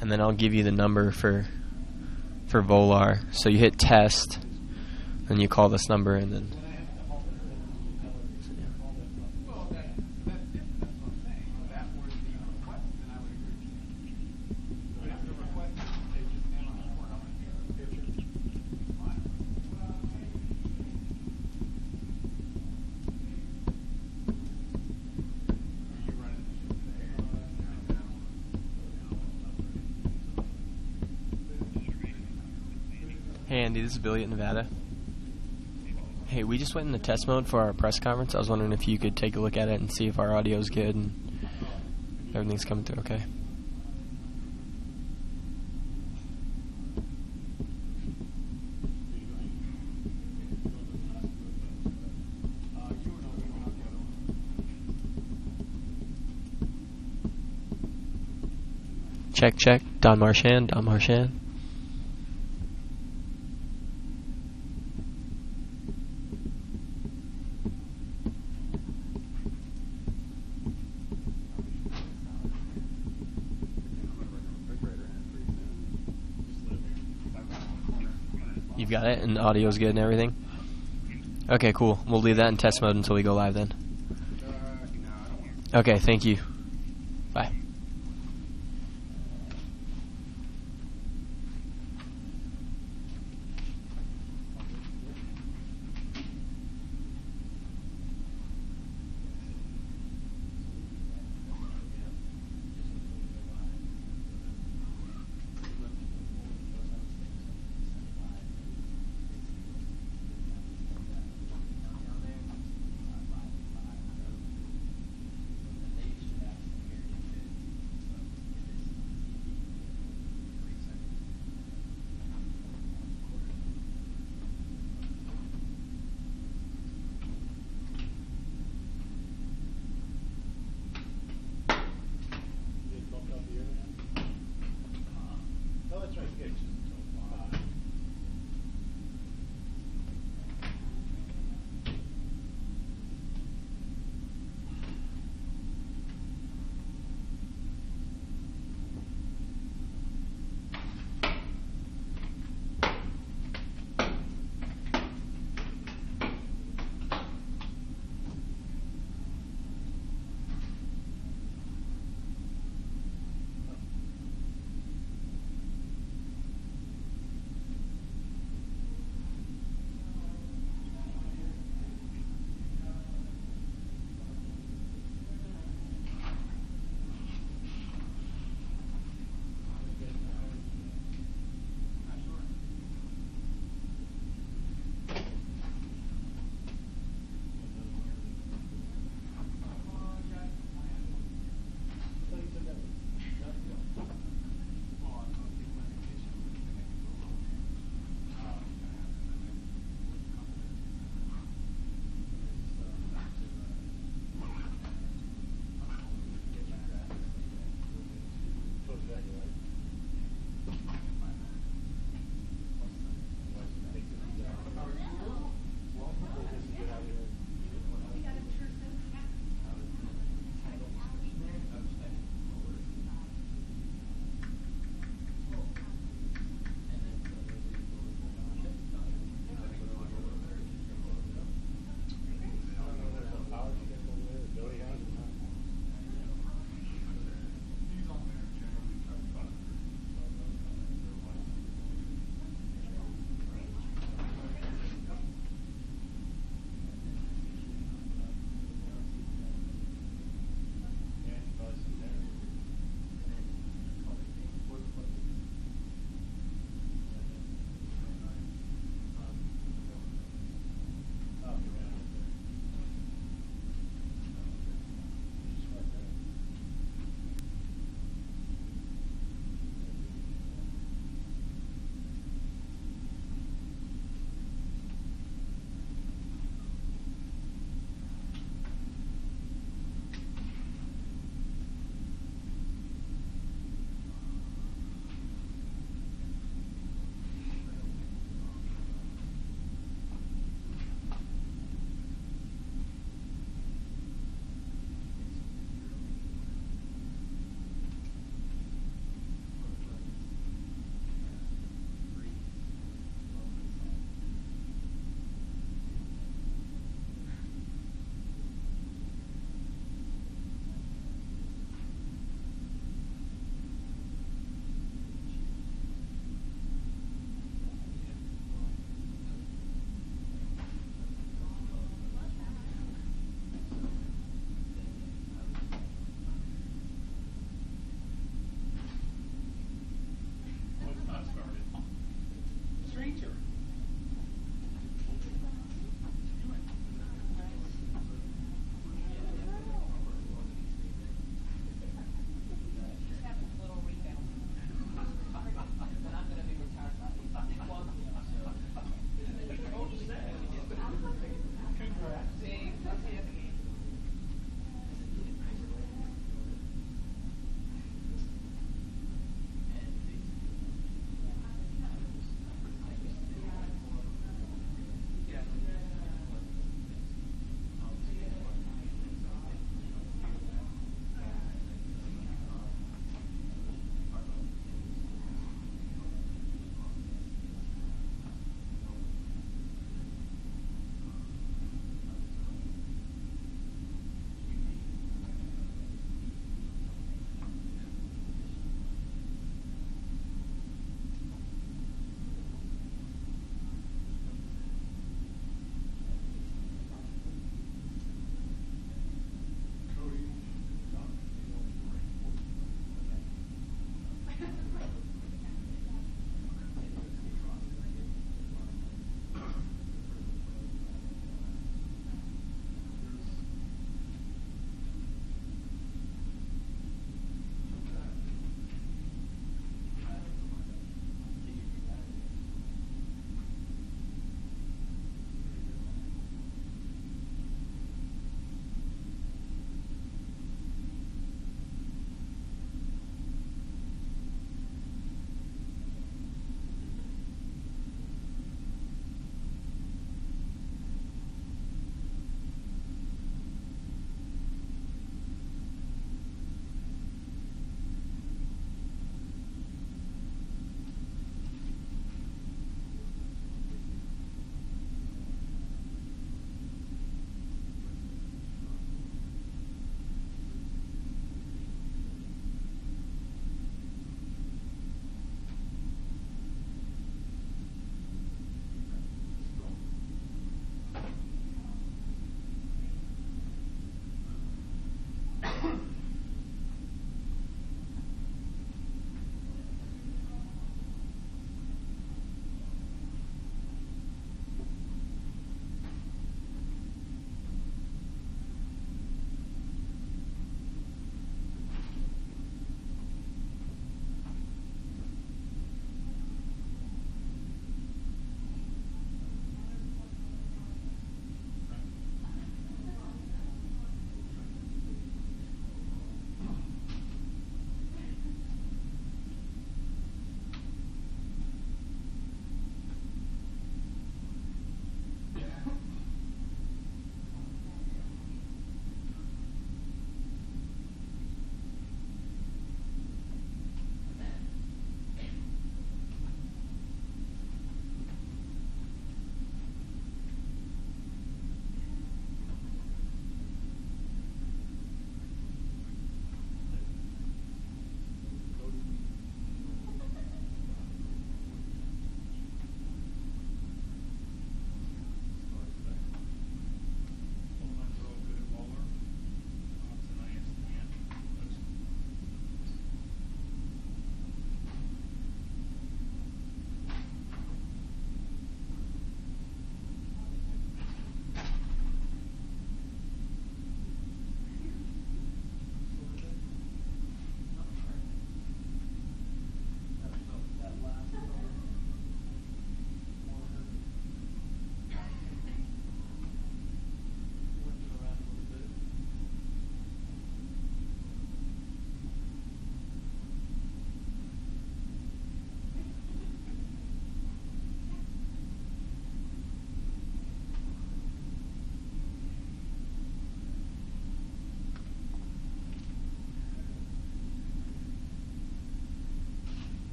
and then I'll give you the number for Volar. So you hit test, and you call this number, and then. Hey Andy, this is Billy at Nevada. Hey, we just went into test mode for our press conference. I was wondering if you could take a look at it and see if our audio's good and everything's coming through okay. Check, check. Don Marchand. You've got it, and the audio's good and everything? Okay, cool. We'll leave that in test mode until we go live then. Okay, thank you. Bye.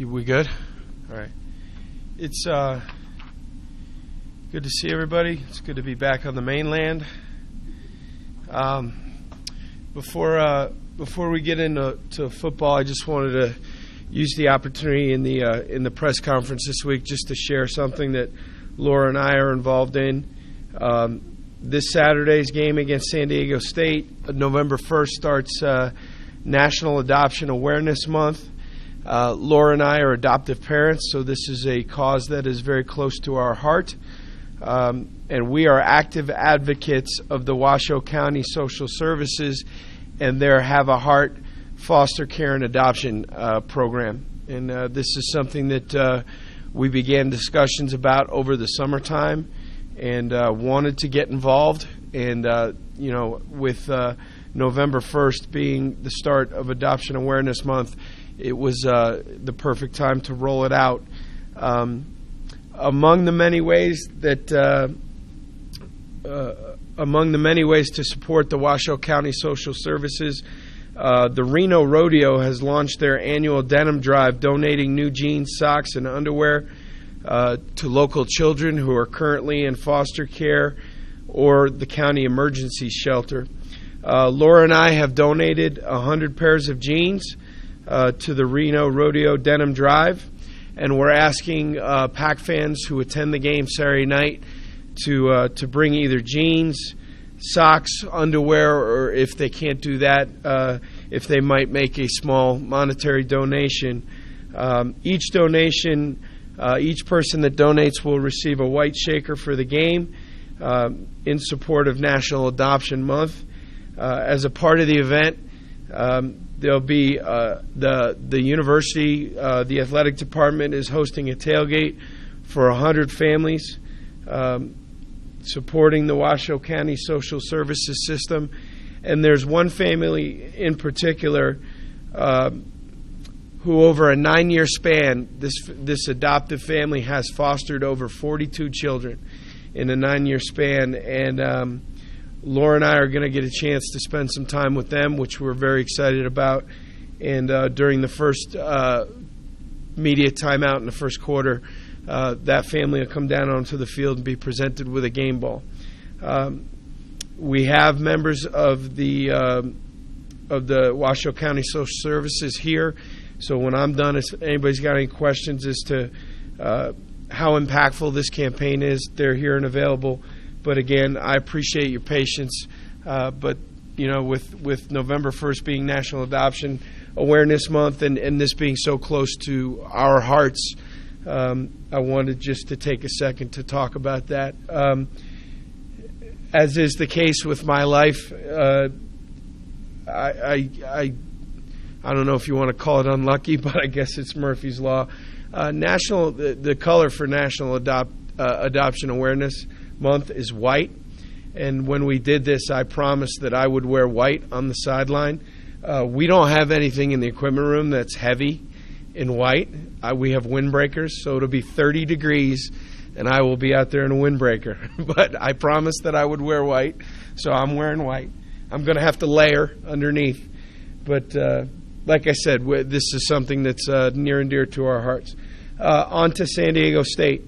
We good? All right. It's good to see everybody. It's good to be back on the mainland. Before we get into football, I just wanted to use the opportunity in the press conference this week just to share something that Laura and I are involved in. This Saturday's game against San Diego State, November 1st, starts National Adoption Awareness Month. Laura and I are adoptive parents, so this is a cause that is very close to our heart. And we are active advocates of the Washoe County Social Services and their Have a Heart foster care and adoption program. And this is something that we began discussions about over the summertime and wanted to get involved. And, with November 1st being the start of Adoption Awareness Month, it was the perfect time to roll it out. Among the many ways to support the Washoe County Social Services, the Reno Rodeo has launched their annual denim drive, donating new jeans, socks, and underwear to local children who are currently in foster care or the county emergency shelter. Laura and I have donated 100 pairs of jeans to the Reno Rodeo Denim Drive, and we're asking Pack fans who attend the game Saturday night to bring either jeans, socks, underwear, or if they can't do that, if they might make a small monetary donation. Each person that donates will receive a white shaker for the game in support of National Adoption Month. As a part of the event, there'll be the university, the athletic department is hosting a tailgate for 100 families, supporting the Washoe County Social Services System. And there's one family in particular who, over a 9-year span, this adoptive family has fostered over 42 children in a 9-year span. And Laura and I are going to get a chance to spend some time with them, which we're very excited about. And during the first media timeout in the first quarter, that family will come down onto the field and be presented with a game ball. We have members of the Washoe County Social Services here. So when I'm done, if anybody's got any questions as to how impactful this campaign is, they're here and available. But again, I appreciate your patience. But with November 1st being National Adoption Awareness Month and this being so close to our hearts, I wanted just to take a second to talk about that. As is the case with my life, I don't know if you want to call it unlucky, but I guess it's Murphy's Law. The color for National Adoption Awareness Month is white, and when we did this, I promised that I would wear white on the sideline. We don't have anything in the equipment room that's heavy in white. We have windbreakers, so it'll be 30 degrees, and I will be out there in a windbreaker. But I promised that I would wear white, so I'm wearing white. I'm going to have to layer underneath. But like I said, this is something that's near and dear to our hearts. On to San Diego State.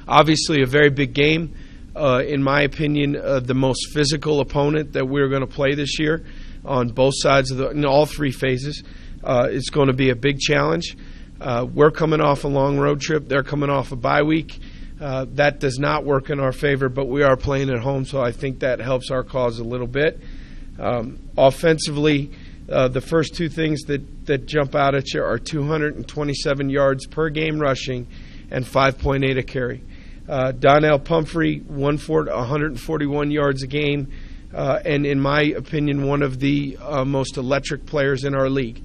Obviously a very big game. In my opinion, the most physical opponent that we're going to play this year on both sides in all three phases. It's going to be a big challenge. We're coming off a long road trip. They're coming off a bye week. That does not work in our favor, but we are playing at home, so I think that helps our cause a little bit. Offensively, the first two things that jump out at you are 227 yards per game rushing and 5.8 a carry. Donnell Pumphrey, 141 yards a game, and in my opinion, one of the most electric players in our league.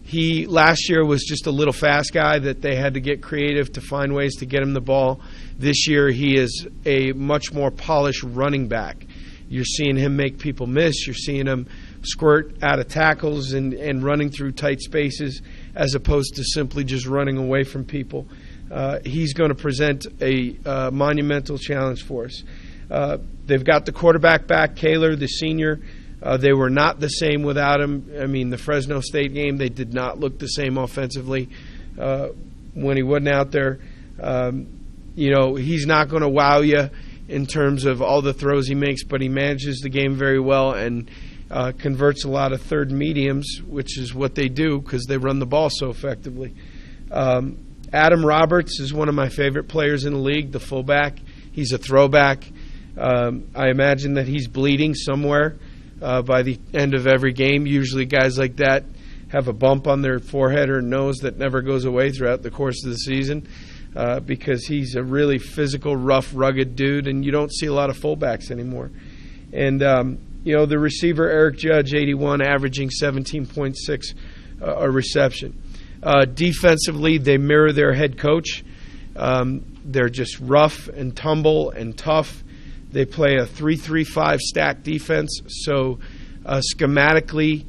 He last year was just a little fast guy that they had to get creative to find ways to get him the ball. This year he is a much more polished running back. You're seeing him make people miss. You're seeing him squirt out of tackles and running through tight spaces as opposed to simply just running away from people. He's going to present a monumental challenge for us. They've got the quarterback back, Kaler, the senior. They were not the same without him. I mean, the Fresno State game, they did not look the same offensively when he wasn't out there. He's not going to wow you in terms of all the throws he makes, but he manages the game very well and converts a lot of third mediums, which is what they do because they run the ball so effectively. Adam Roberts is one of my favorite players in the league, the fullback. He's a throwback. I imagine that he's bleeding somewhere by the end of every game. Usually guys like that have a bump on their forehead or nose that never goes away throughout the course of the season because he's a really physical, rough, rugged dude, and you don't see a lot of fullbacks anymore. And, the receiver, Eric Judge, 81, averaging 17.6 a reception. Defensively, they mirror their head coach. They're just rough and tumble and tough. They play a 3-3-5 stack defense, so schematically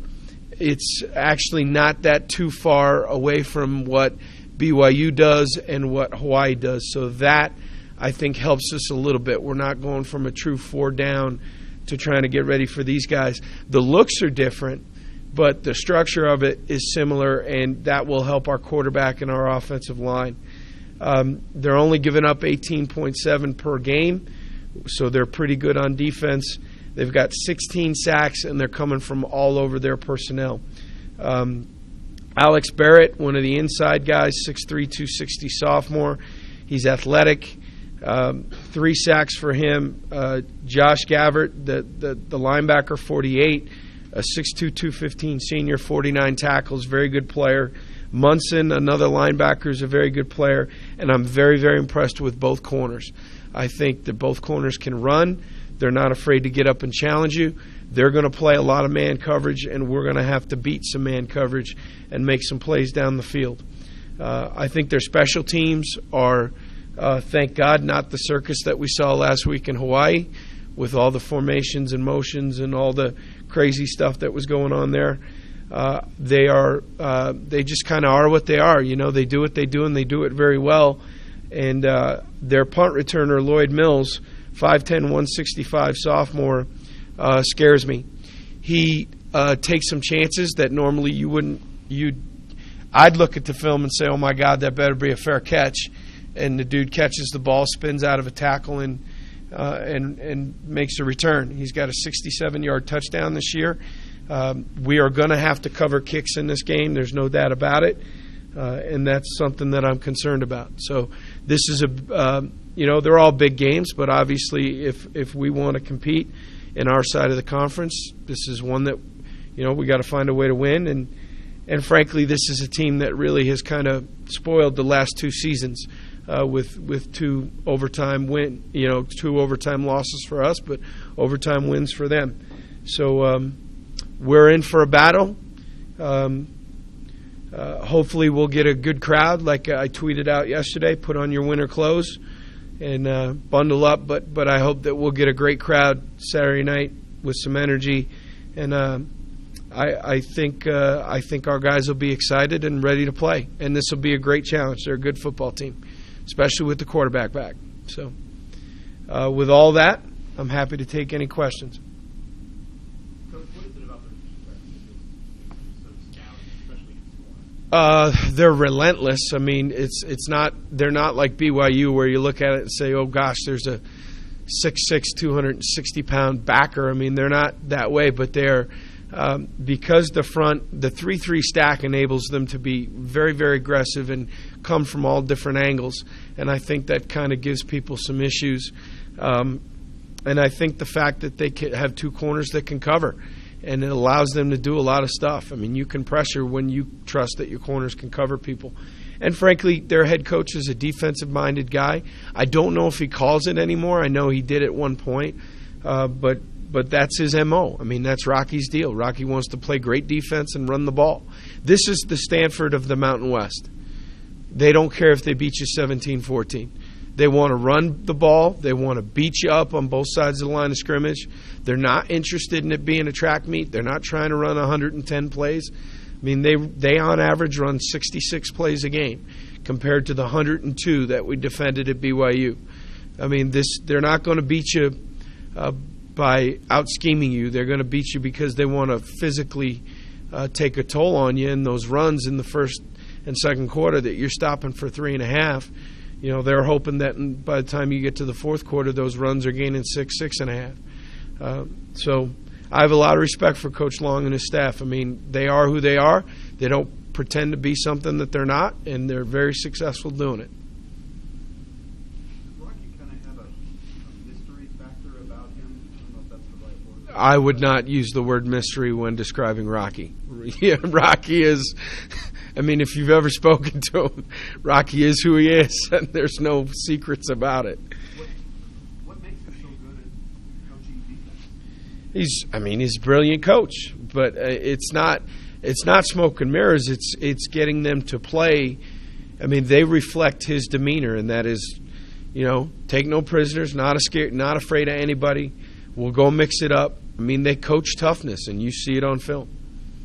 it's actually not that too far away from what BYU does and what Hawaii does. So that, I think, helps us a little bit. We're not going from a true 4 down to trying to get ready for these guys. The looks are different, but the structure of it is similar, and that will help our quarterback and our offensive line. They're only giving up 18.7 per game, so they're pretty good on defense. They've got 16 sacks, and they're coming from all over their personnel. Alex Barrett, one of the inside guys, 6'3", 260 sophomore. He's athletic. 3 sacks for him. Josh Gabbert, the linebacker, 48, a 6'2", 215 senior, 49 tackles, very good player. Munson, another linebacker, is a very good player, and I'm very, very impressed with both corners. I think that both corners can run. They're not afraid to get up and challenge you. They're going to play a lot of man coverage, and we're going to have to beat some man coverage and make some plays down the field. I think their special teams are, thank God, not the circus that we saw last week in Hawaii with all the formations and motions and all the crazy stuff that was going on there. They just kind of are what they are. You know, they do what they do, and they do it very well. And their punt returner, Lloyd Mills, 5'10", 165 sophomore, scares me. He takes some chances that normally you wouldn't. I'd look at the film and say, "Oh my God, that better be a fair catch," and the dude catches the ball, spins out of a tackle, and makes a return. He's got a 67-yard touchdown this year. We are going to have to cover kicks in this game. There's no doubt about it, and that's something that I'm concerned about. So this is they're all big games, but obviously if we want to compete in our side of the conference, this is one that, we got to find a way to win. And frankly, this is a team that really has kind of spoiled the last 2 seasons with 2 overtime losses for us, but overtime wins for them. So we're in for a battle. Hopefully we'll get a good crowd, like I tweeted out yesterday. Put on your winter clothes and bundle up. But I hope that we'll get a great crowd Saturday night with some energy. And I think our guys will be excited and ready to play. And this will be a great challenge. They're a good football team, especially with the quarterback back. So with all that, I'm happy to take any questions. They're relentless. I mean, it's not. They're not like BYU where you look at it and say, "Oh gosh, there's a 6'6", 260-pound backer." I mean, they're not that way, but they're because the 3-3 stack enables them to be very, very aggressive and come from all different angles, and I think that kind of gives people some issues. And I think the fact that they have 2 corners that can cover, and it allows them to do a lot of stuff. I mean, you can pressure when you trust that your corners can cover people. And frankly, their head coach is a defensive-minded guy. I don't know if he calls it anymore. I know he did at one point, but that's his MO. I mean, that's Rocky's deal. Rocky wants to play great defense and run the ball. This is the Stanford of the Mountain West. They don't care if they beat you 17-14. They want to run the ball. They want to beat you up on both sides of the line of scrimmage. They're not interested in it being a track meet. They're not trying to run 110 plays. I mean, they on average run 66 plays a game compared to the 102 that we defended at BYU. I mean, they're not going to beat you by out-scheming you. They're going to beat you because they want to physically take a toll on you in those runs in the first and second quarter that you're stopping for 3.5. They're hoping that by the time you get to the fourth quarter, those runs are gaining 6, 6.5. So I have a lot of respect for Coach Long and his staff. I mean, they are who they are. They don't pretend to be something that they're not, and they're very successful doing it. Does Rocky kind of have a mystery factor about him? I don't know if that's the right word. I would not use the word mystery when describing Rocky. Yeah, Rocky is... I mean, if you've ever spoken to him, Rocky is who he is, and there's no secrets about it. What makes him so good at coaching defense? He's a brilliant coach, but it's not. it's not smoke and mirrors. It's getting them to play. I mean, they reflect his demeanor, and that is, take no prisoners, not afraid of anybody. We'll go mix it up. I mean, they coach toughness, and you see it on film.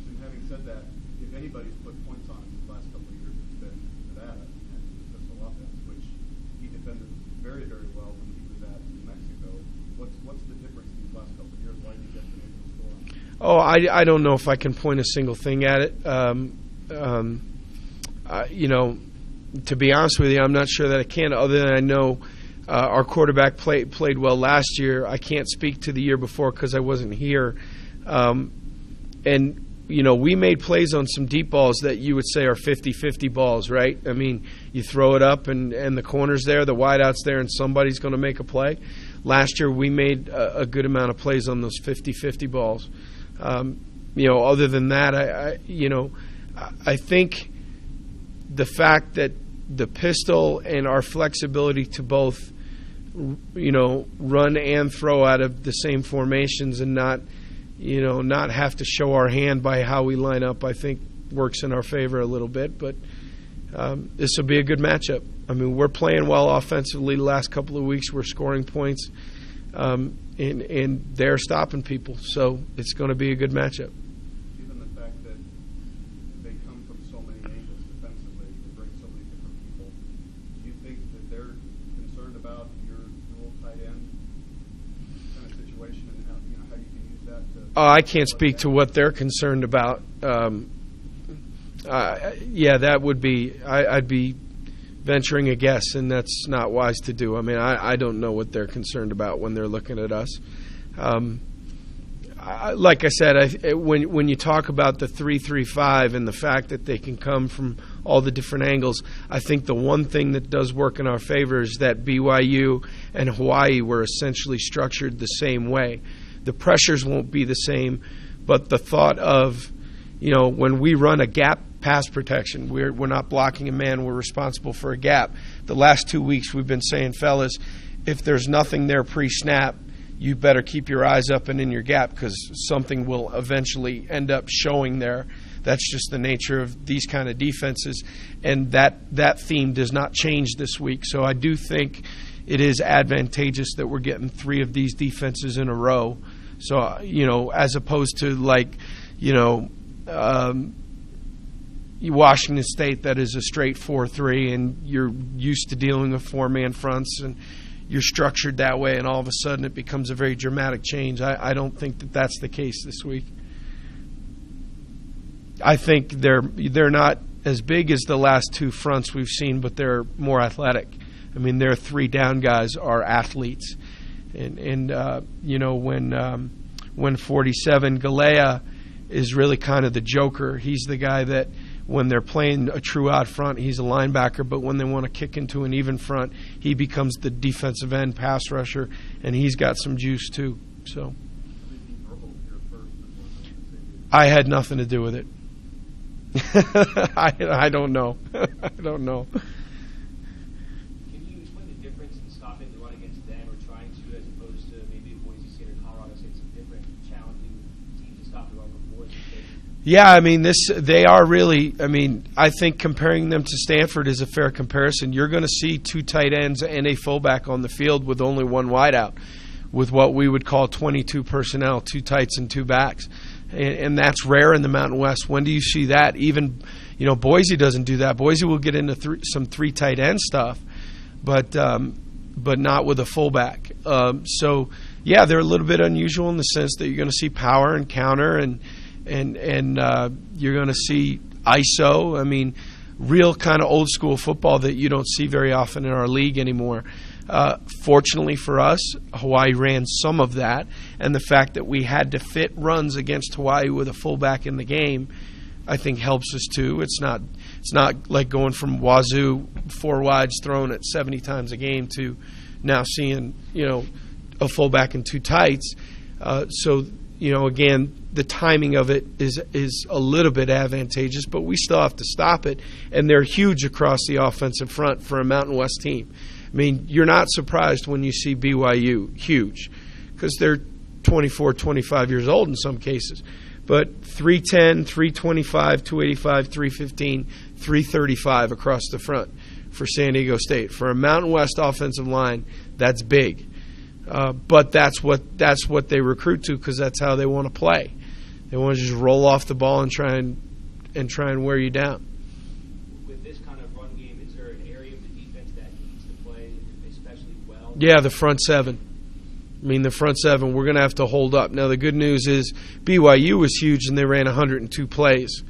And having said that, if anybody's put points on him the last couple of years, it's been Nevada and the pistol offense, which he defended very, very well when he was at New Mexico. What's the difference in these last couple of years? Why did he get been able to score? Oh, I don't know if I can point a single thing at it. To be honest with you, I'm not sure that I can, other than I know our quarterback played well last year. I can't speak to the year before because I wasn't here. We made plays on some deep balls that you would say are 50-50 balls, right? I mean, you throw it up and the corner's there, the wideout's there, and somebody's going to make a play. Last year we made a good amount of plays on those 50-50 balls. Other than that, I think the fact that the pistol and our flexibility to both run and throw out of the same formations and not have to show our hand by how we line up, I think works in our favor a little bit. But this will be a good matchup. I mean, we're playing well offensively the last couple of weeks. We're scoring points, and they're stopping people. So it's going to be a good matchup. Given the fact that they come from so many angles defensively, they bring so many different people, do you think that they're concerned about your dual tight end kind of situation and how you can use that to... I can't speak to what they're concerned about. That would be... I'd be venturing a guess, and that's not wise to do. I mean, I don't know what they're concerned about when they're looking at us. Like I said, when you talk about the 3-3-5 and the fact that they can come from all the different angles, I think the one thing that does work in our favor is that BYU and Hawaii were essentially structured the same way. The pressures won't be the same, but the thought of, when we run a gap pass protection, we're not blocking a man, we're responsible for a gap. The last 2 weeks we've been saying, fellas, if there's nothing there pre-snap, you better keep your eyes up and in your gap because something will eventually end up showing there. That's just the nature of these kind of defenses, and that theme does not change this week. So I do think it is advantageous that we're getting 3 of these defenses in a row. So, as opposed to Washington State that is a straight 4-3 and you're used to dealing with 4-man fronts and you're structured that way, and all of a sudden it becomes a very dramatic change. I don't think that that's the case this week. I think they're not as big as the last 2 fronts we've seen, but they're more athletic. I mean, their 3 down guys are athletes, and when 47 Galea is really kind of the joker. He's the guy that when they're playing a true out front, he's a linebacker, but when they want to kick into an even front, he becomes the defensive end pass rusher, and he's got some juice too. So I had nothing to do with it. I don't know. I don't know. Can you explain the difference in stopping the run against them or trying to, as opposed to maybe Boise State or Colorado State, some different challenging teams to stop the run before? Yeah, I mean, they are really, I think comparing them to Stanford is a fair comparison. You're going to see 2 tight ends and a fullback on the field with only 1 wideout, with what we would call 22 personnel, 2 tights and 2 backs. And that's rare in the Mountain West. When do you see that? Even, Boise doesn't do that. Boise will get into some 3 tight end stuff, but not with a fullback. So, yeah, they're a little bit unusual in the sense that you're going to see power and counter and you're going to see ISO. I mean, real kind of old school football that you don't see very often in our league anymore. Fortunately for us, Hawaii ran some of that, and the fact that we had to fit runs against Hawaii with a fullback in the game, I think helps us too. It's not like going from Wazoo 4 wides thrown at 70 times a game to now seeing a fullback and 2 tights. Again, the timing of it is a little bit advantageous, but we still have to stop it, and they're huge across the offensive front for a Mountain West team. I mean, you're not surprised when you see BYU huge because they're 24, 25 years old in some cases. but 310, 325, 285, 315, 335 across the front for San Diego State. For a Mountain West offensive line, that's big. But that's what they recruit to, because that's how they want to play. They want to just roll off the ball and try and wear you down. With this kind of run game, is there an area of the defense that needs to play especially well? Yeah, the front seven. I mean, the front seven, we're going to have to hold up. Now, the good news is BYU was huge, and they ran 102 plays.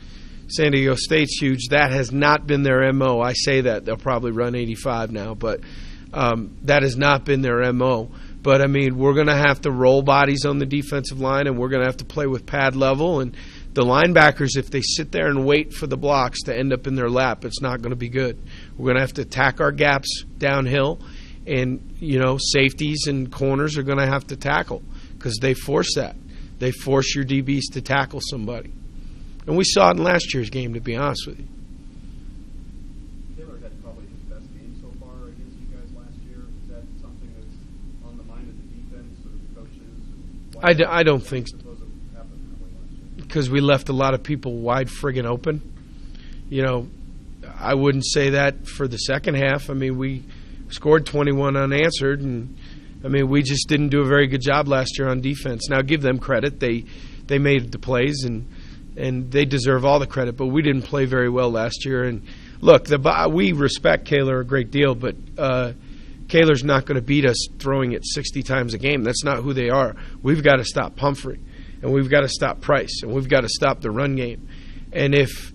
San Diego State's huge. That has not been their MO. I say that. They'll probably run 85 now, but that has not been their MO. But, I mean, we're going to have to roll bodies on the defensive line, and we're going to have to play with pad level. And the linebackers, if they sit there and wait for the blocks to end up in their lap, it's not going to be good. We're going to have to attack our gaps downhill. And, you know, safeties and corners are going to have to tackle, because they force that. They force your DBs to tackle somebody. And we saw it in last year's game, to be honest with you. Taylor had probably his best game so far against you guys last year. Is that something that's on the mind of the defense or the coaches? I don't think so, because we left a lot of people wide friggin' open. You know, I wouldn't say that for the second half. I mean, we scored 21 unanswered, and I mean, we just didn't do a very good job last year on defense. Now, give them credit; they made the plays, and they deserve all the credit. But we didn't play very well last year. And look, we respect Kaler a great deal, but Kaler's not going to beat us throwing it 60 times a game. That's not who they are. We've got to stop Pumphrey, and we've got to stop Price, and we've got to stop the run game. And if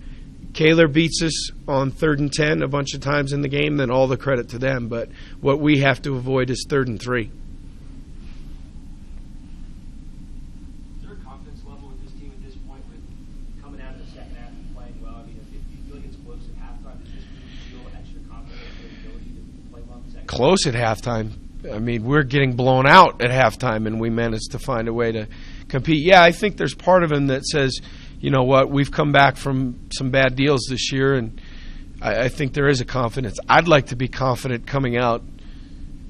Kaler beats us on 3rd and 10 a bunch of times in the game, then all the credit to them. But what we have to avoid is 3rd and 3. Is there a confidence level with this team at this point, with coming out of the second half and playing well? I mean, if you feel like it's close at halftime, does this feel extra confident in their ability to play well in the second half? Close at halftime. I mean, we're getting blown out at halftime, and we managed to find a way to compete. Yeah, I think there's part of him that says, you know what, we've come back from some bad deals this year, and I think there is a confidence. I'd like to be confident coming out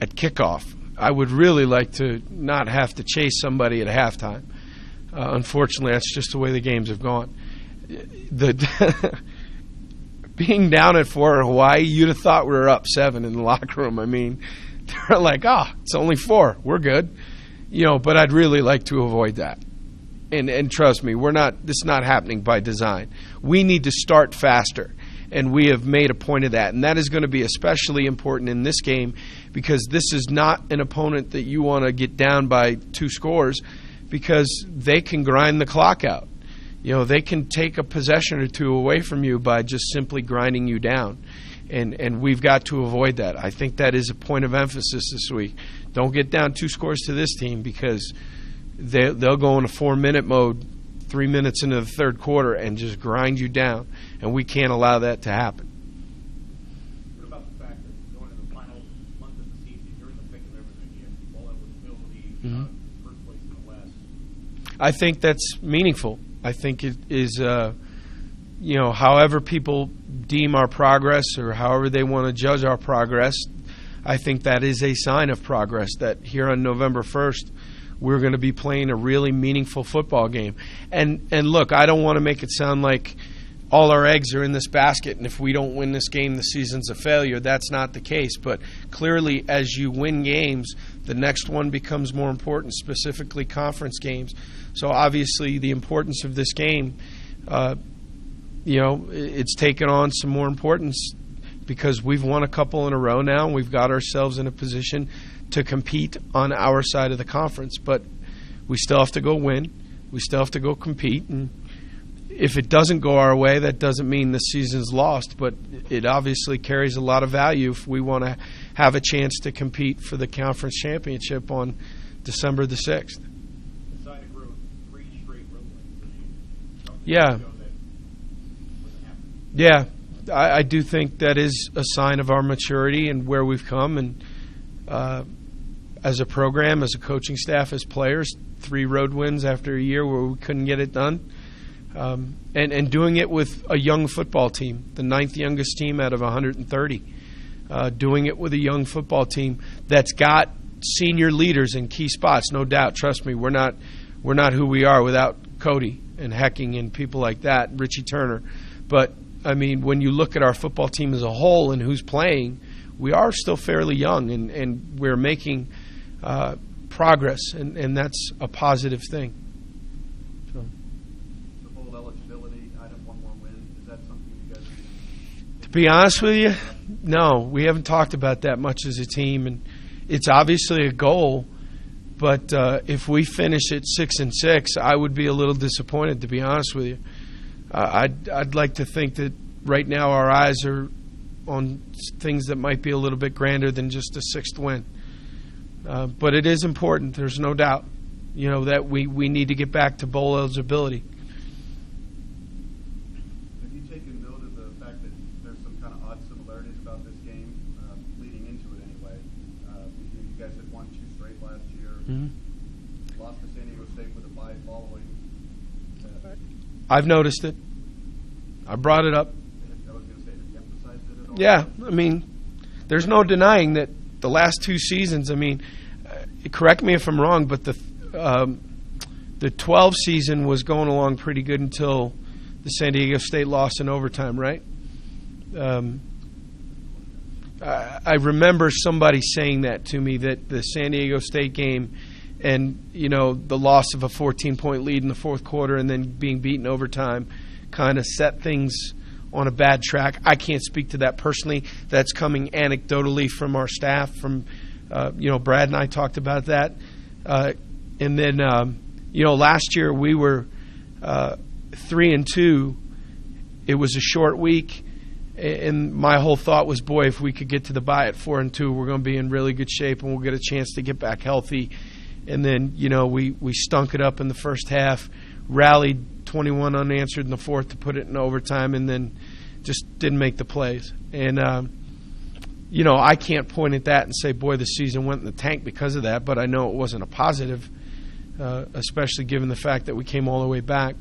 at kickoff. I would really like to not have to chase somebody at halftime. Unfortunately, that's just the way the games have gone. Being down at 4 in Hawaii, you'd have thought we were up 7 in the locker room. I mean, they're like, it's only 4. We're good. You know, but I'd really like to avoid that. And trust me, this is not happening by design. We need to start faster, and we have made a point of that. And that is going to be especially important in this game, because this is not an opponent that you want to get down by 2 scores, because they can grind the clock out. You know, they can take a possession or 2 away from you by just simply grinding you down. And we've got to avoid that. I think that is a point of emphasis this week. Don't get down 2 scores to this team, because they'll go in a 4-minute mode 3 minutes into the third quarter and just grind you down, and we can't allow that to happen. What about the fact that going into the final month of the season, you're in the thick of everything here, ball eligibility, first place in the West? I think that's meaningful. I think it is, you know, however people deem our progress or however they want to judge our progress, I think that is a sign of progress, that here on November 1st, we're going to be playing a really meaningful football game. And look, I don't want to make it sound like all our eggs are in this basket, and if we don't win this game, the season's a failure. That's not the case. But clearly, as you win games, the next one becomes more important, specifically conference games. So obviously, the importance of this game, you know, it's taken on some more importance, because we've won a couple in a row now, and we've got ourselves in a position to compete on our side of the conference. But we still have to go win. We still have to go compete. And if it doesn't go our way, that doesn't mean the season's lost, but it obviously carries a lot of value if we want to have a chance to compete for the conference championship on December the 6th. The side of growth, 3 straight road wins. Yeah. Yeah. I do think that is a sign of our maturity and where we've come. And as a program, as a coaching staff, as players, 3 road wins after a year where we couldn't get it done. And doing it with a young football team, the 9th youngest team out of 130. Doing it with a young football team that's got senior leaders in key spots, no doubt. Trust me, we're not who we are without Cody and Hecking and people like that, Richie Turner. But, I mean, when you look at our football team as a whole and who's playing, we are still fairly young, and we're making progress, and that's a positive thing. So. The bowl eligibility, item one more win, is that something you guys To be honest with you, no. We haven't talked about that much as a team, and it's obviously a goal, but if we finish at 6-6, I would be a little disappointed, to be honest with you. I'd like to think that right now our eyes are on things that might be a little bit grander than just a 6th win. But it is important, there's no doubt, that we need to get back to bowl eligibility. Have you taken note of the fact that there's some kind of odd similarities about this game, leading into it anyway? You guys had won 2 straight last year, lost to San Diego State with a bye following. I've noticed it. I brought it up. I was going to say, have you emphasized it at all? Yeah, I mean, there's no denying that the last 2 seasons, I mean, correct me if I'm wrong, but the 12 season was going along pretty good until the San Diego State loss in overtime, right? I remember somebody saying that to me, that the San Diego State game and, the loss of a 14-point lead in the fourth quarter and then being beaten overtime kind of set things on a bad track. I can't speak to that personally. That's coming anecdotally from our staff. From Brad and I talked about that. And then last year we were 3-2. It was a short week, and my whole thought was, boy, if we could get to the bye at 4-2, we're going to be in really good shape, and we'll get a chance to get back healthy. And then we stunk it up in the first half, rallied 21 unanswered in the fourth to put it in overtime, and then just didn't make the plays. And, I can't point at that and say, boy, the season went in the tank because of that, but I know it wasn't a positive, especially given the fact that we came all the way back.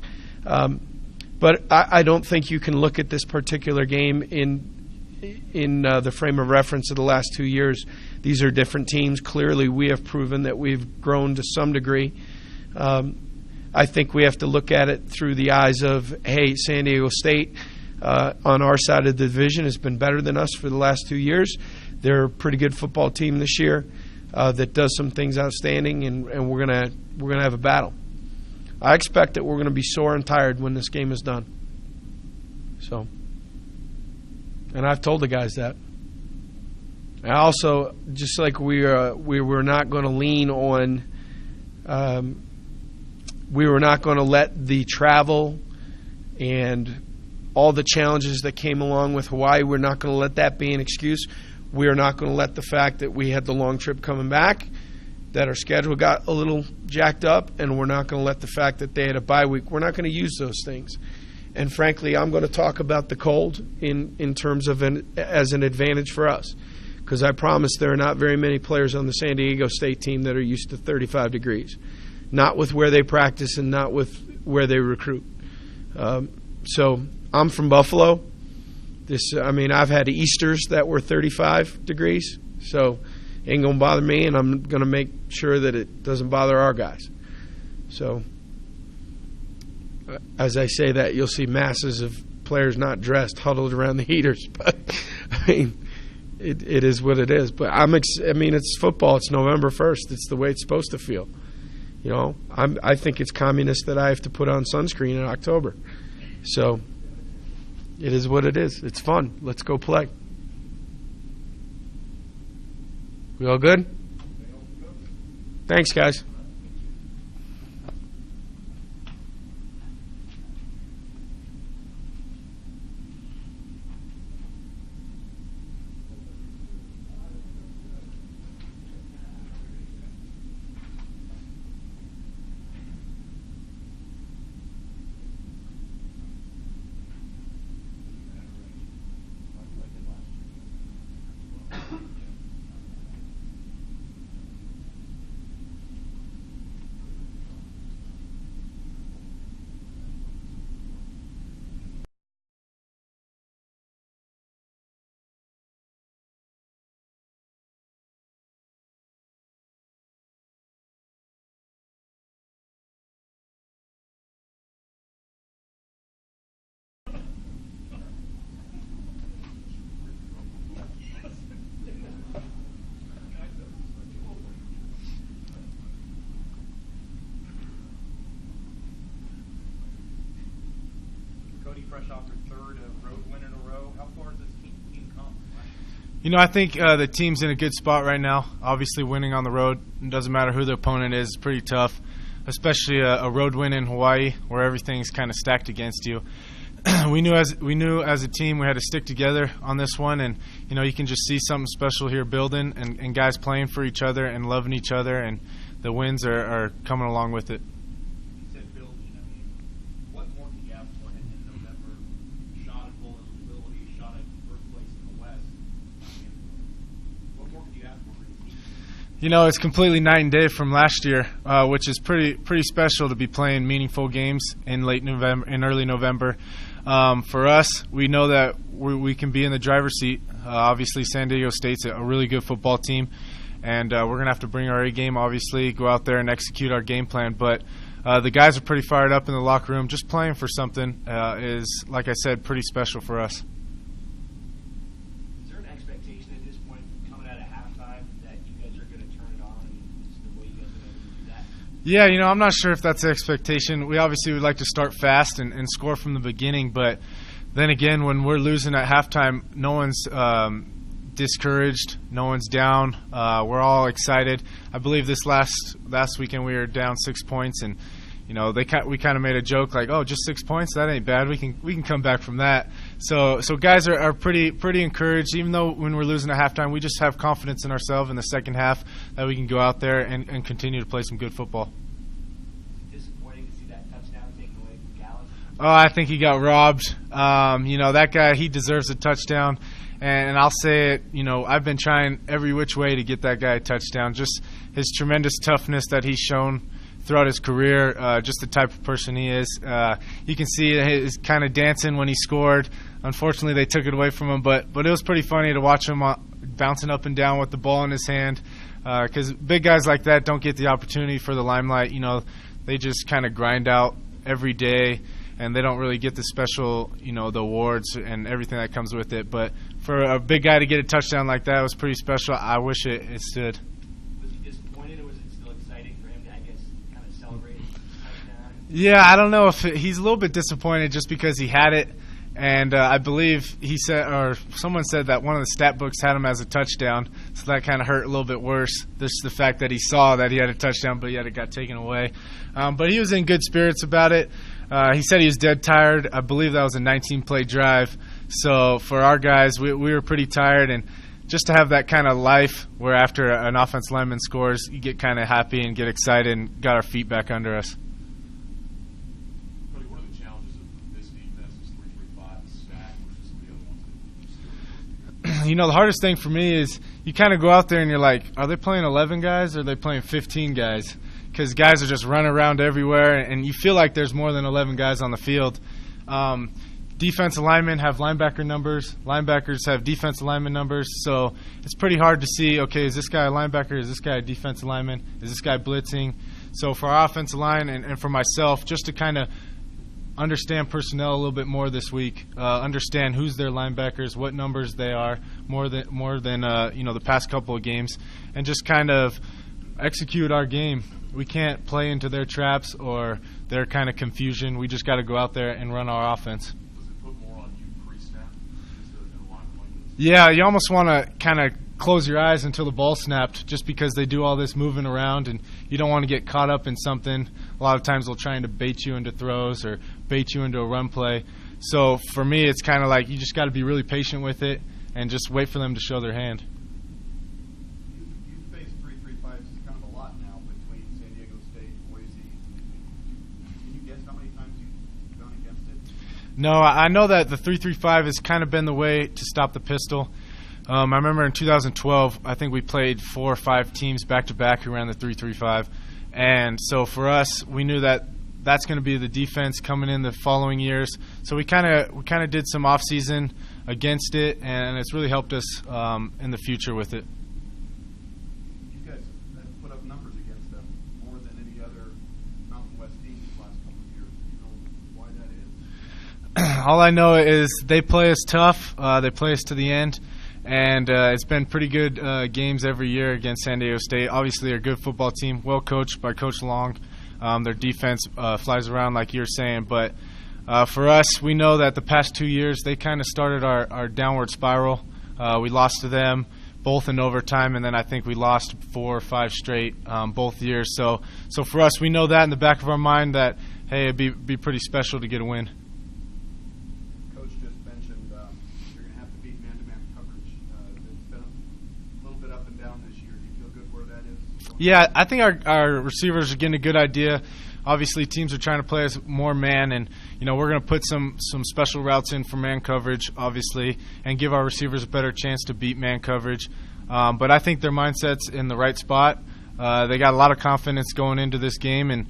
But I don't think you can look at this particular game in the frame of reference of the last 2 years. These are different teams. Clearly, we have proven that we've grown to some degree. I think we have to look at it through the eyes of, hey, San Diego State on our side of the division has been better than us for the last 2 years. They're a pretty good football team this year that does some things outstanding, and we're gonna have a battle. I expect that we're going to be sore and tired when this game is done. So, and I've told the guys that. I also, just like we were not going to lean on. We were not going to let the travel and all the challenges that came along with Hawaii, we're not going to let that be an excuse. We are not going to let the fact that we had the long trip coming back, that our schedule got a little jacked up, and we're not going to let the fact that they had a bye week, we're not going to use those things. And frankly, I'm going to talk about the cold in terms of as an advantage for us, because I promise there are not very many players on the San Diego State team that are used to 35 degrees. Not with where they practice and not with where they recruit. So I'm from Buffalo. I've had Easters that were 35 degrees, so it ain't going to bother me, and I'm going to make sure that it doesn't bother our guys. So as I say that, you'll see masses of players not dressed huddled around the heaters. But, it is what it is. But it's football. It's November 1st. It's the way it's supposed to feel. I think it's communist that I have to put on sunscreen in October. So it is what it is. It's fun. Let's go play. We all good? Thanks, guys. fresh off their third road win in a row. How far has this team come? You know, I think the team's in a good spot right now. Obviously, winning on the road, it doesn't matter who the opponent is, it's pretty tough, especially a road win in Hawaii where everything's kind of stacked against you. We knew as a team we had to stick together on this one, and you know, you can just see something special here building and guys playing for each other and loving each other, and the wins are coming along with it. You said building. I mean, what more can you ask for in November? Shot at bowl eligibility, shot at first place in the West. I mean, what more can you ask for your team? You know, it's completely night and day from last year, which is pretty special to be playing meaningful games in early November. For us, we know that we can be in the driver's seat. Obviously, San Diego State's a really good football team, and we're going to have to bring our A game, obviously, go out there and execute our game plan. But the guys are pretty fired up in the locker room. Just playing for something is, like I said, pretty special for us. Is there an expectation at this point coming out of halftime that you guys are going to turn it on and just the way you guys are going to do that? Yeah, you know, I'm not sure if that's the expectation. We obviously would like to start fast and score from the beginning, but then again, when we're losing at halftime, no one's discouraged, no one's down. We're all excited. I believe this last weekend we were down 6 points, and you know, we kind of made a joke like, "Oh, just 6 points? That ain't bad. We can come back from that." So guys are pretty encouraged. Even though when we're losing at halftime, we just have confidence in ourselves in the second half that we can go out there and continue to play some good football. Disappointing to see that touchdown taken away from Gallup. Oh, I think he got robbed. You know, that guy, he deserves a touchdown. And I'll say it, you know, I've been trying every which way to get that guy a touchdown. Just his tremendous toughness that he's shown throughout his career, just the type of person he is. You can see his kind of dancing when he scored. Unfortunately, they took it away from him, but it was pretty funny to watch him bouncing up and down with the ball in his hand, because big guys like that don't get the opportunity for the limelight. You know, they just kind of grind out every day, and they don't really get the special, you know, the awards and everything that comes with it. But for a big guy to get a touchdown like that was pretty special. I wish it stood. Was he disappointed, or was it still exciting for him to, I guess, kind of celebrate his touchdown? Yeah, I don't know if he's a little bit disappointed just because he had it, and I believe he said, or someone said that one of the stat books had him as a touchdown, so that kind of hurt a little bit worse. Just the fact that he saw that he had a touchdown, but yet it got taken away. But he was in good spirits about it. He said he was dead tired. I believe that was a 19-play drive. So for our guys, we were pretty tired, and just to have that kind of life where after an offense lineman scores, you get kind of happy and get excited and got our feet back under us. Cody, what are the challenges of this defense, this 3-3-5 stack versus some of the other ones that still? You know, the hardest thing for me is you kind of go out there and you're like, are they playing 11 guys or are they playing 15 guys? Because guys are just running around everywhere, and you feel like there's more than 11 guys on the field. Defensive linemen have linebacker numbers. Linebackers have defensive lineman numbers. So it's pretty hard to see, okay, is this guy a linebacker? Is this guy a defensive lineman? Is this guy blitzing? So for our offensive line and for myself, just to kind of understand personnel a little bit more this week, understand who's their linebackers, what numbers they are, more than you know, the past couple of games, and just kind of execute our game. We can't play into their traps or their kind of confusion. We just got to go out there and run our offense. Does it put more on you pre-snap instead of in a line like this? Yeah, you almost want to kind of close your eyes until the ball snapped, just because they do all this moving around, and you don't want to get caught up in something. A lot of times they'll try to bait you into throws or bait you into a run play. So for me, it's kind of like you just got to be really patient with it and just wait for them to show their hand. You've faced 3-3-5s kind of a lot now between San Diego State, Boise. Can you guess how many times you've gone against it? No, I know that the 3-3-5 has kind of been the way to stop the pistol. I remember in 2012, I think we played 4 or 5 teams back-to-back who ran the 3-3-5. And so for us, we knew that that's going to be the defense coming in the following years. So we kind of did some off-season against it, and it's really helped us in the future with it. You guys have put up numbers against them more than any other Mountain West team in the last couple of years. Do you know why that is? All I know is they play us tough. They play us to the end. And it's been pretty good games every year against San Diego State. Obviously, they're a good football team, well coached by Coach Long. Their defense flies around like you're saying, but For us, we know that the past 2 years, they kind of started our downward spiral. We lost to them both in overtime, and then I think we lost 4 or 5 straight both years. So for us, we know that in the back of our mind that, hey, it'd be pretty special to get a win. Coach just mentioned you're going to have to beat man-to-man coverage. It's been a little bit up and down this year. Do you feel good where that is? Yeah, I think our receivers are getting a good idea. Obviously, teams are trying to play us more man, and we're going to put some special routes in for man coverage, obviously, and give our receivers a better chance to beat man coverage. But I think their mindset's in the right spot. They got a lot of confidence going into this game, and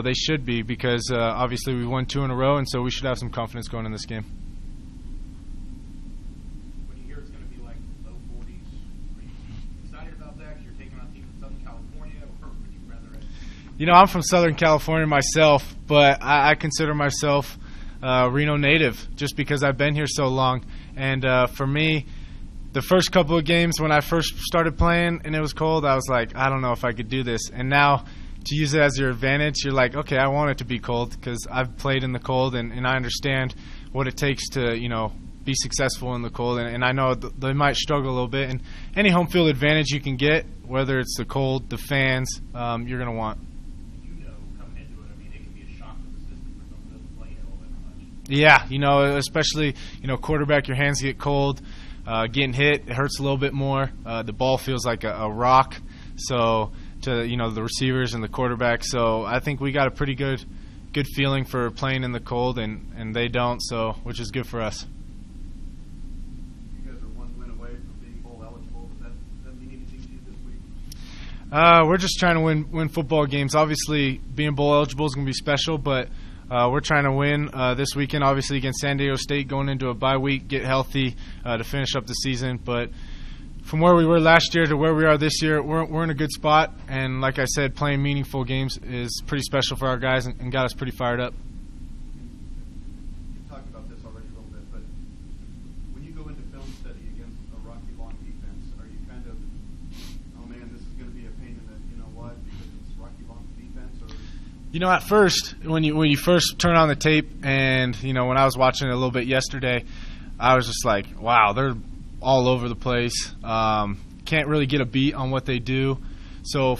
they should be because obviously we won 2 in a row, and so we should have some confidence going in this game. When you hear it's going to be like low 40s, are you excited about that? Because you're taking on teams in Southern California, or would you rather? I'm from Southern California myself, but I consider myself Reno native just because I've been here so long. And for me, the first couple of games when I first started playing and it was cold, I was like, I don't know if I could do this. And now to use it as your advantage, you're like, okay, I want it to be cold because I've played in the cold and I understand what it takes to, be successful in the cold. And I know they might struggle a little bit. And any home field advantage you can get, whether it's the cold, the fans, you're going to want. Coming into it, I mean, it can be a shock to the system for someone who doesn't play it all that much. Yeah, especially, quarterback, your hands get cold. Getting hit, it hurts a little bit more. The ball feels like a rock. So to the receivers and the quarterback. So I think we got a pretty good feeling for playing in the cold, and they don't. So which is good for us. You guys are 1 win away from being bowl eligible. Does that mean anything to you this week? We're just trying to win football games. Obviously, being bowl eligible is going to be special, but we're trying to win this weekend, obviously, against San Diego State, going into a bye week, get healthy to finish up the season. But from where we were last year to where we are this year, we're in a good spot. And like I said, playing meaningful games is pretty special for our guys and got us pretty fired up. You've talked about this already a little bit, but when you go into film study against a Rocky Long defense, are you kind of, oh man, this is going to be a pain in the, because it's Rocky Long's defense? Or At first, when you first turn on the tape, and when I was watching it a little bit yesterday, I was just like, wow, they're all over the place. Can't really get a beat on what they do. So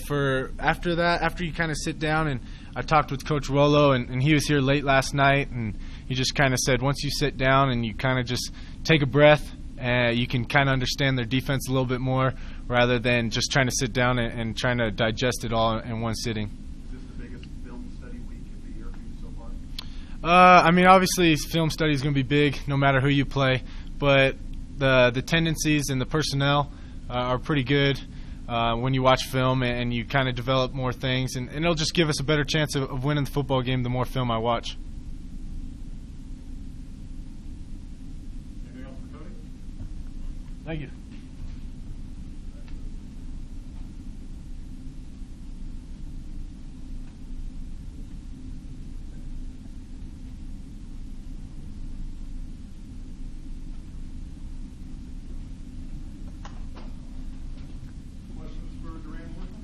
after you kind of sit down, and I talked with Coach Rollo, and he was here late last night, and he just kind of said once you sit down and you kind of just take a breath, you can kind of understand their defense a little bit more rather than just trying to sit down and trying to digest it all in one sitting. Obviously, film study is going to be big no matter who you play, but the tendencies and the personnel are pretty good when you watch film and you kind of develop more things, and it'll just give us a better chance of winning the football game the more film I watch. anything else for Cody? Thank you. Questions for Duran Workman?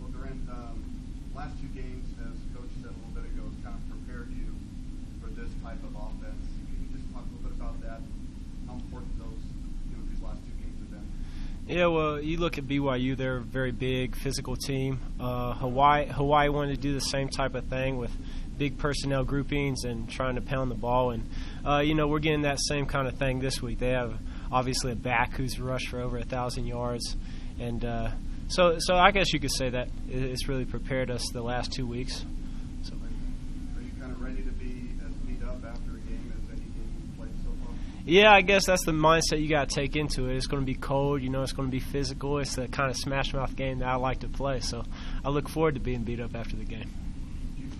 Well, Duran, last 2 games, as Coach said a little bit ago, kind of prepared you for this type of offense. Can you just talk a little bit about that? How important these last 2 games have been? Yeah, well, you look at BYU; they're a very big, physical team. Hawaii wanted to do the same type of thing with big personnel groupings and trying to pound the ball. And, we're getting that same kind of thing this week. They have, obviously, a back who's rushed for over 1,000 yards. And so I guess you could say that it's really prepared us the last 2 weeks. So. Are you kind of ready to be as beat up after a game as any game you've played so far? Yeah, I guess that's the mindset you got to take into it. It's going to be cold. It's going to be physical. It's the kind of smash-mouth game that I like to play. So I look forward to being beat up after the game. Do you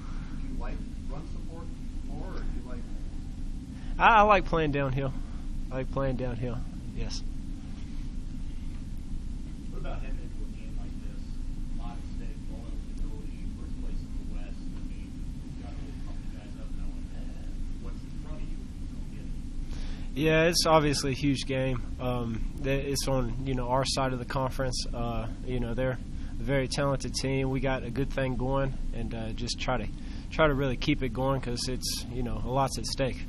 like run support more, or do you like... I like playing downhill. Yes. What about heading into a game like this? A lot of steady ball eligibility, first place in the West. I mean, you've got to really pump you guys up knowing what's in front of you. Yeah, it's obviously a huge game. It's on our side of the conference. very talented team. We got a good thing going, and just try to really keep it going because it's a lot's at stake.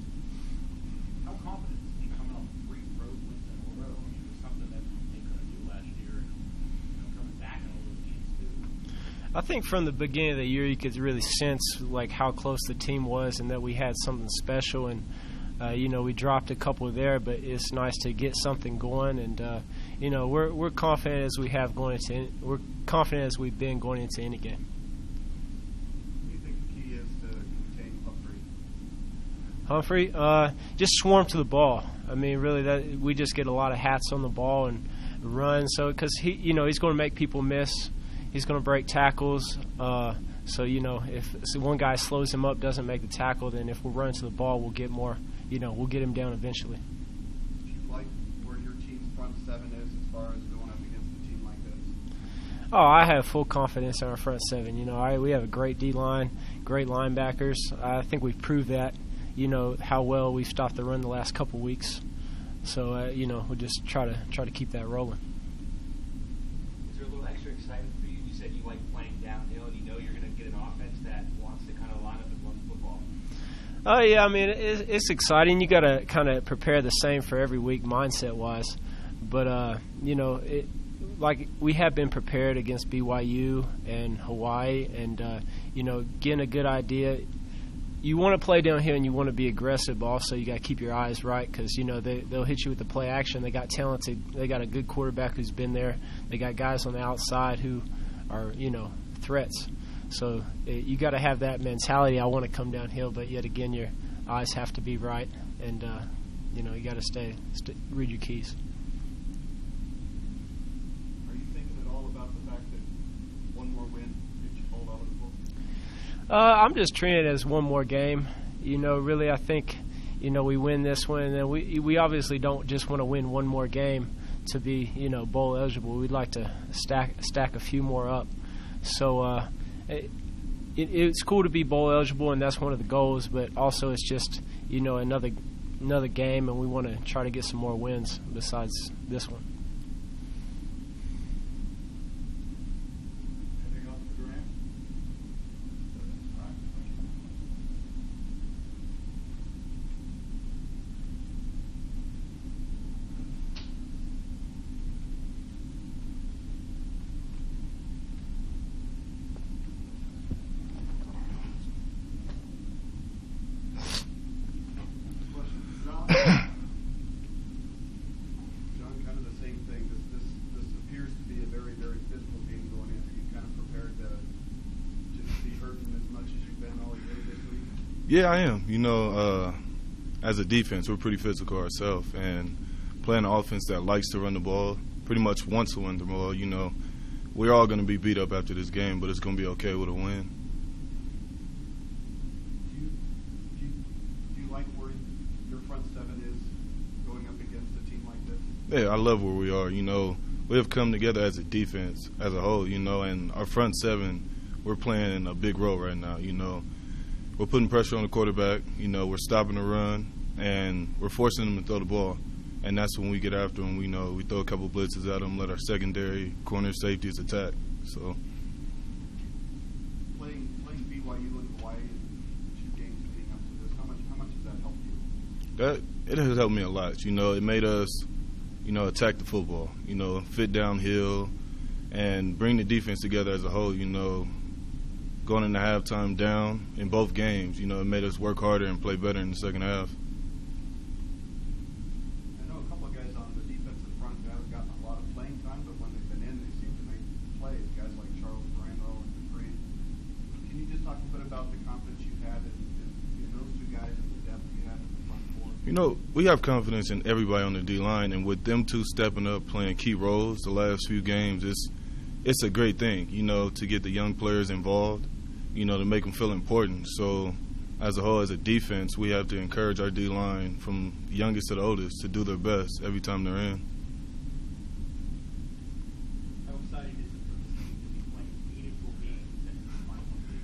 How confident is he coming off 3 road wins in a row? I mean, it was something that they couldn't do last year, and coming back in all those games too. I think from the beginning of the year you could really sense like how close the team was and that we had something special, and we dropped a couple there, but it's nice to get something going, and we're confident as we've been going into any game. What do you think the key is to contain Humphrey, just swarm to the ball. I mean, really, we just get a lot of hats on the ball and run. So because he's going to make people miss, he's going to break tackles. If one guy slows him up, doesn't make the tackle, then if we run to the ball, we'll get more. We'll get him down eventually. Do you like where your team's front 7 is as far as going up against a team like this? Oh, I have full confidence in our front 7. We have a great D-line, great linebackers. I think we've proved that, how well we've stopped the run the last couple weeks. So, we'll just try to keep that rolling. Is there a little extra excitement for you? You said you like playing downhill, and you're going to get an offense that wants to kind of line up and run the football. Oh, yeah, I mean, it's exciting. You got to kind of prepare the same for every week mindset-wise. But, like we have been prepared against BYU and Hawaii and, getting a good idea. You want to play downhill and you want to be aggressive, but also you got to keep your eyes right because, they'll hit you with the play action. They got they got a good quarterback who's been there. They got guys on the outside who are, threats. So you got to have that mentality. I want to come downhill, but yet again, your eyes have to be right, and you got to read your keys. Are you thinking at all about the fact that one more win gets you pulled eligible? I'm just treating it as one more game. Really, I think we win this one, and then we obviously don't just want to win one more game to be bowl eligible. We'd like to stack a few more up. So. It's cool to be bowl eligible, and that's one of the goals. But also, it's just another game, and we want to try to get some more wins besides this one. Anything else for Duran? All right. John, kind of the same thing. This appears to be a very, very physical game going in. Are you kind of prepared to just be hurting as much as you've been all year this week? Yeah, I am. As a defense, we're pretty physical ourselves, and playing an offense that likes to run the ball, pretty much wants to run the ball, we're all going to be beat up after this game, but it's going to be okay with a win. Do you like where your front 7 is going up against a team like this? Yeah, I love where we are. We have come together as a defense as a whole, and our front 7, we're playing a big role right now. We're putting pressure on the quarterback. We're stopping the run, and we're forcing them to throw the ball. And that's when we get after them. We throw a couple blitzes at them, let our secondary corner safeties attack. So Playing BYU and Hawaii in 2 games leading up to this, how much does that help you? it has helped me a lot. It made us, attack the football. Fit downhill, and bring the defense together as a whole. Going into halftime down in both games, it made us work harder and play better in the second half. I know a couple of guys on the defensive front who haven't gotten a lot of playing time, but when they've been in, they seem to make plays. Guys like Charles Brando and Duran. Can you just talk a bit about the confidence you've had in those 2 guys and the depth you have in the front 4? We have confidence in everybody on the D-line, and with them 2 stepping up, playing key roles the last few games, it's a great thing, to get the young players involved, to make them feel important. So as a whole, as a defense, we have to encourage our D-line from the youngest to the oldest to do their best every time they're in. How exciting is it for this team to be playing meaningful games and the final one of the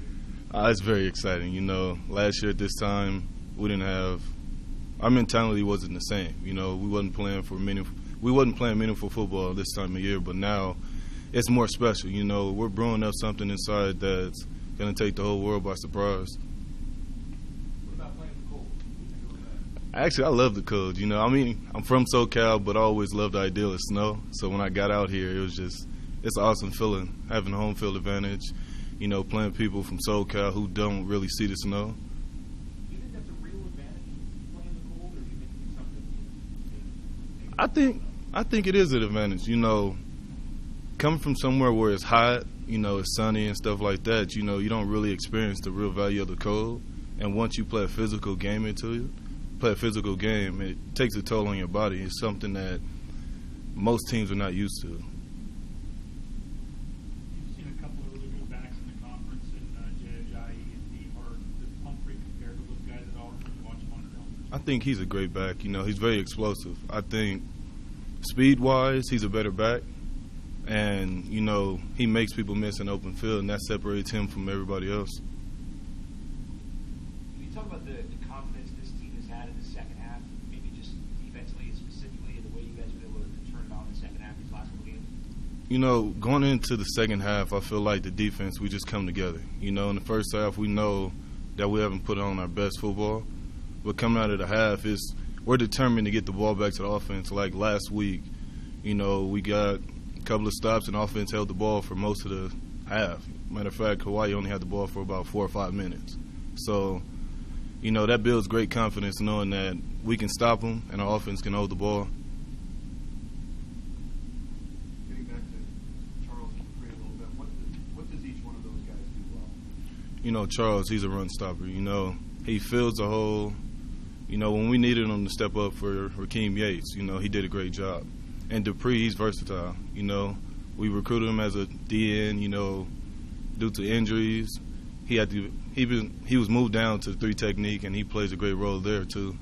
year? It's very exciting. Last year at this time, we didn't have – our mentality wasn't the same. We wasn't playing meaningful football this time of year, but now – it's more special. You know, we're brewing up something inside that's going to take the whole world by surprise. What about playing the cold? Actually, I love the cold. You know, I mean, I'm from SoCal, but I always loved the idea of snow. So when I got out here, it was just, it's an awesome feeling, having a home field advantage, you know, playing people from SoCal who don't really see the snow. Do you think that's a real advantage, playing the cold, or do you think it's something? I think it is an advantage. You know, coming from somewhere where it's hot, you know, it's sunny and stuff like that, you know, you don't really experience the real value of the cold. And once you play a physical game it takes a toll on your body. It's something that most teams are not used to. You've seen a couple of really good backs in the conference, and Jai and Deemer. Does Pumphrey compare to those guys at all when you watch them on film? I think he's a great back. You know, he's very explosive. I think speed-wise, he's a better back. And, you know, he makes people miss an open field, and that separates him from everybody else. Can you talk about the confidence this team has had in the second half, maybe just defensively, specifically, and the way you guys were able to turn it on in the second half of these last couple games? You know, going into the second half, I feel like the defense, we just come together. You know, in the first half, we know that we haven't put on our best football. But coming out of the half, we're determined to get the ball back to the offense. Like last week, you know, we got couple of stops and offense held the ball for most of the half. Matter of fact, Hawaii only had the ball for about 4 or 5 minutes. So, you know, that builds great confidence knowing that we can stop them and our offense can hold the ball. Getting back to Charles and Dupree a little bit, what does each one of those guys do well? You know, Charles, he's a run stopper. You know, he fills the hole. You know, when we needed him to step up for Rakeem Yates, you know, he did a great job. And Dupree, he's versatile. You know, we recruited him as a DN. You know, due to injuries, he was moved down to 3 technique, and he plays a great role there too.